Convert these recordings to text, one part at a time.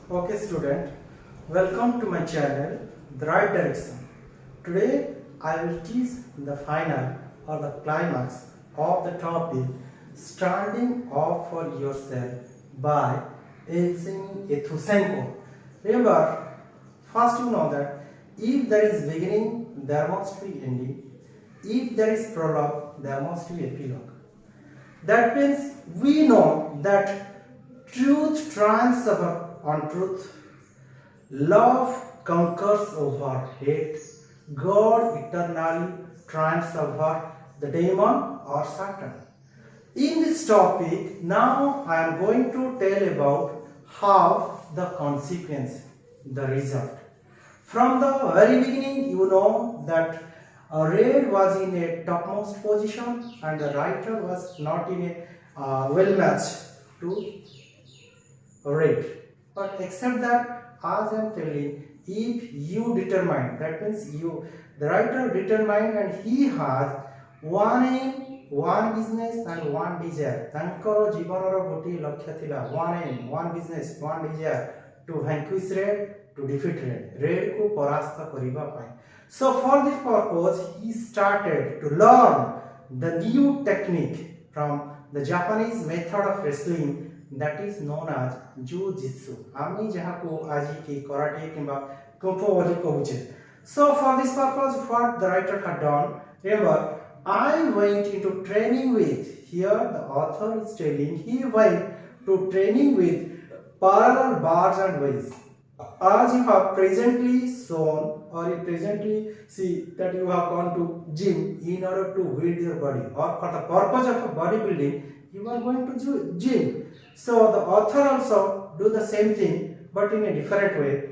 Okay student, welcome to my channel The Right Direction. Today I will teach the final or the climax of the topic Standing Up for Yourself by Evgeny Ethusenko. Remember, first you know that if there is beginning, there must be ending. If there is prologue, there must be epilogue. That means we know that truth triumphs on truth, love conquers over hate, God eternally triumphs over the demon or Satan. In this topic, now I am going to tell about how the consequence, the result. From the very beginning, you know that Red was in a topmost position and the writer was not in a well match to Red. But except that, as I am telling, if you determine, that means the writer determined and he has one aim, one business and one desire. Tankar jibanor goti lakshya thila, one aim, one business, one desire to vanquish Red, to defeat Red ko parasta kariba pai. So for this purpose, he started to learn the new technique from the Japanese method of wrestling that is known as Jiu-Jitsu. Ami jahako aji ki karate kimba kung fu boli kohuche. So for this purpose, what the writer had done, remember, I went into training with, here the author is telling, he went to training with parallel bars and ways. As you have presently shown or you presently see that you have gone to gym in order to build your body or for the purpose of bodybuilding, you are going to gym. So the author also do the same thing but in a different way.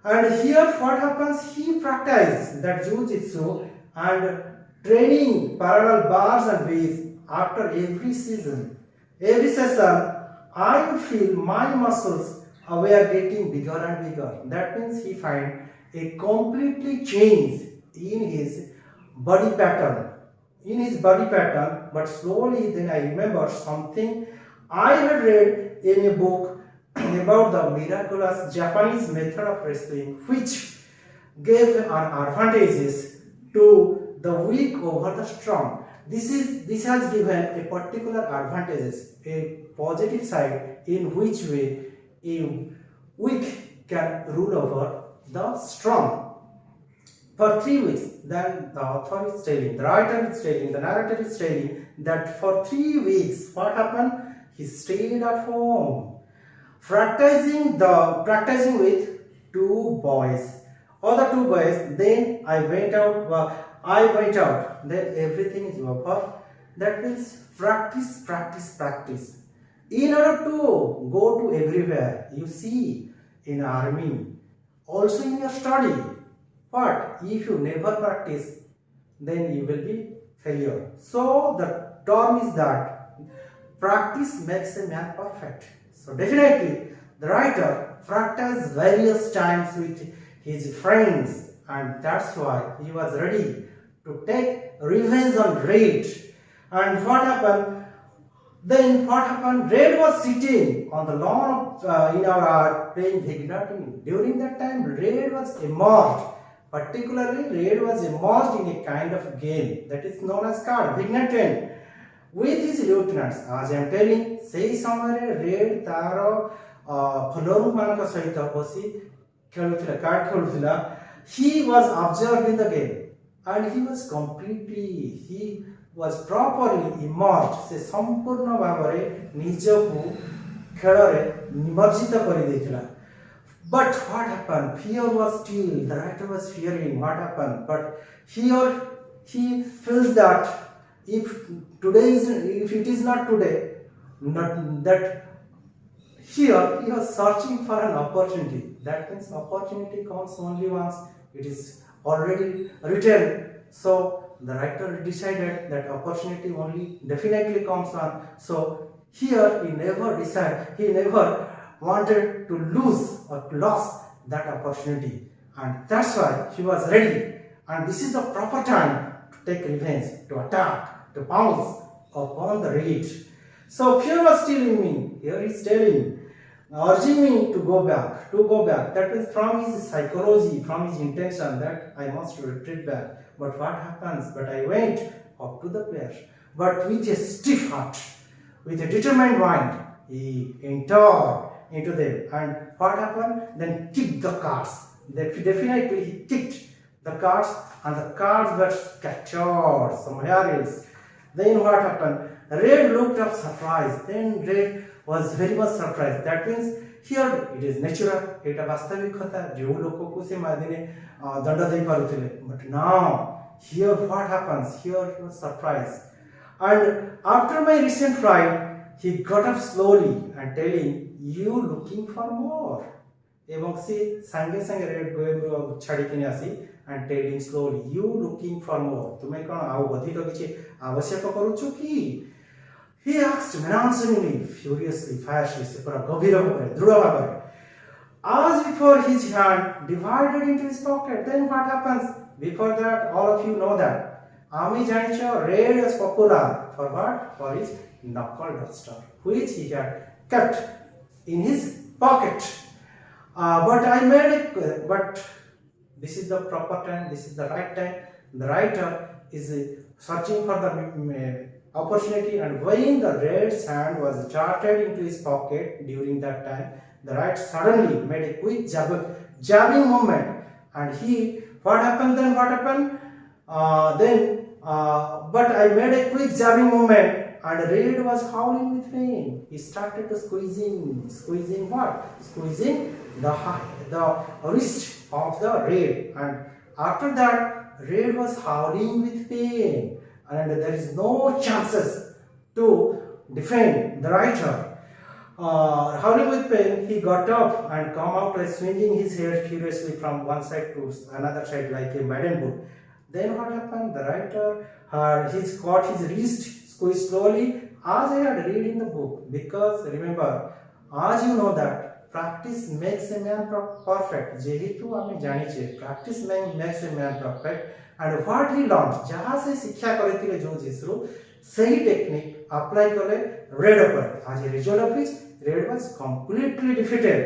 And here what happens, he practices that Jiu-Jitsu and training parallel bars and ways after every season. Every session, I feel my muscles were getting bigger and bigger. That means he find a completely change in his body pattern. But slowly then I remember something I had read in a book about the miraculous Japanese method of wrestling, which gave an advantages to the weak over the strong. This has given a particular advantages, a positive side in which way a weak can rule over the strong. For 3 weeks, then the author is telling, the writer is telling, the narrator is telling that for 3 weeks, what happened? He stayed at home, practicing with 2 boys. Other 2 boys, then I went out, then everything is over. That means practice. In order to go to everywhere, you see, in army, also in your study. But if you never practice, then you will be failure. So the term is that practice makes a man perfect. So definitely, the writer practiced various times with his friends, and that's why he was ready to take revenge on Red. And what happened? Red was sitting on the lawn in our art playing Vignatin. During that time, Red was immersed. Particularly, Red was immersed in a kind of game that is known as card, Vignatin. With his lieutenants, as I am telling, say somewhere Red Taro Pholoru Manaka Sahita Hosi Kelutila, card Kelutila, he was observed in the game and he was properly immersed. Se sampurna bhavare nijaku khelare nimarjita kari deythila. But what happened? Fear was still, the writer was fearing what happened. But here he feels that if it is not today, that here he was searching for an opportunity. That means opportunity comes only once. It is already written. So the writer decided that opportunity only definitely comes on. So here he never wanted to lose or lost that opportunity, and that's why he was ready. And this is the proper time to take revenge, to attack, to pounce upon the Red. So fear was still in me. Here he is telling, urging me to go back, to go back. That is from his psychology, from his intention that I must retreat back. But what happens? But I went up to the place, but with a stiff heart, with a determined mind, he entered into them. And what happened? Then kicked the cards. Definitely he kicked the cards, and the cards were scattered somewhere else. Then what happened? Red looked up surprised. Then Red was very much surprised. That means here it is natural. एटा वास्तविक कथा जो लोगों को से मादिने दंड दे पारुथिले. But now here what happens? Here he was surprised. And after my recent fright, he got up slowly and telling, "You looking for more?" এবং সে সঙ্গে সঙ্গে রেড গোয়েব্রু ছাড়ি কিনে আসি and telling slowly, "You looking for more? तुमे कौन आउ अधिक किछि आवश्यक करूछु की?" He asked menacingly, furiously, fiercely, से पूरा गंभीर भावे, दृढ़ भावे. As before, his hand divided into his pocket. Then what happens? Before that, all of you know that. Ami janicho, Red is popular for what? For his knuckle duster, which he had kept in his pocket. But this is the proper time, this is the right time. The writer is searching for the opportunity, and when the Red's hand was darted into his pocket during that time, the writer suddenly made a quick jabbing movement. And what happened then? What happened? But I made a quick jabbing movement, and Red was howling with pain. He started to squeezing what? Squeezing the wrist of the Red, and after that, Red was howling with pain, and there is no chances to defend the writer. Howling with pain, he got up and come out by swinging his hair furiously from one side to another side like a madden bull. Then what happened? The writer he's caught his wrist, squeezed slowly, as I had read in the book. Because remember, as you know that practice makes a man perfect. जेहेतु आमे जानिछे practice makes a man perfect. And what he learned, जहाँ से शिक्षा करथिले जो जिसरु सही technique apply करे Red पर. As a result of which, Red was completely defeated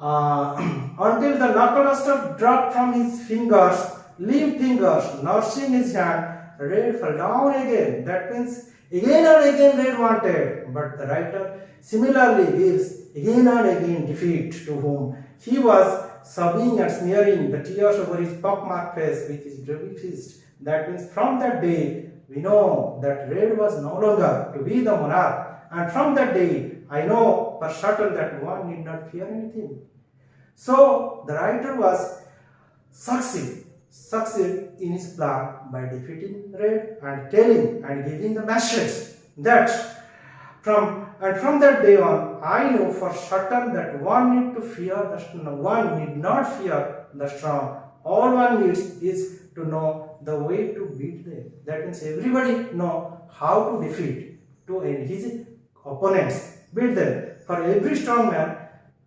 until the knuckle duster dropped from his fingers, limp fingers, nursing his hand. Red fell down again. That means again and again Red wanted, but the writer similarly gives again and again defeat to whom he was sobbing and smearing the tears over his pockmarked face with his bloody fist. That means from that day we know that Red was no longer to be the monarch, and from that day I know for certain that one need not fear anything. So the writer was succeed in his plan by defeating Red and telling and giving the message that from that day on, I know for certain that one need not fear the strong. All one needs is to know the way to beat them. That means everybody know how to defeat to his opponents, beat them. For every strong man,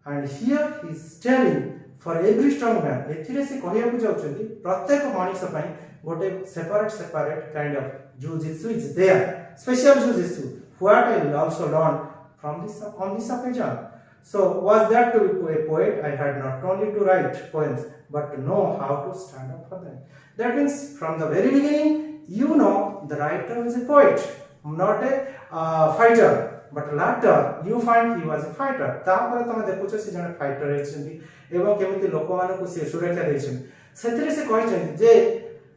and here he is telling for every strong man. एथिरे से कहिया को जाउछंती प्रत्येक मनुष्य पई गोटे separate kind of jujitsu is there, special jujitsu. What I also learned from on this occasion. So was that to be a poet? I had not only to write poems, but to know how to stand up for them. That means from the very beginning, you know the writer is a poet, not a fighter. But later you find he was a fighter. तापर तमे देखुछ से जने fighter हेछंती एवं केमिति लोकमान को से सुरक्षा दैछन. सेतरे से कहछन जे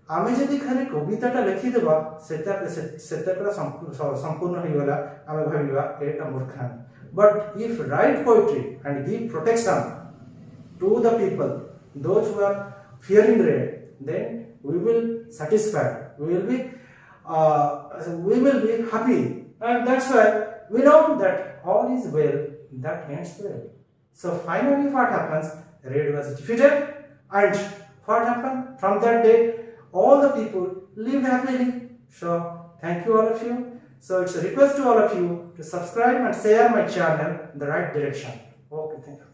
आमे जदि खाली कविताटा लिखि देबा सेतरा संपूर्ण होई गला आमे भाबिबा एटा मूर्खामी. But if write poetry and give protection to the people, those who are fearing Red, then we will satisfied. We will be happy, and that's why we know that all is well that ends well. So finally what happens? Red was defeated, and what happened? From that day, all the people lived happily. So thank you all of you. So it's a request to all of you to subscribe and share my channel in the right direction. Okay, thank you.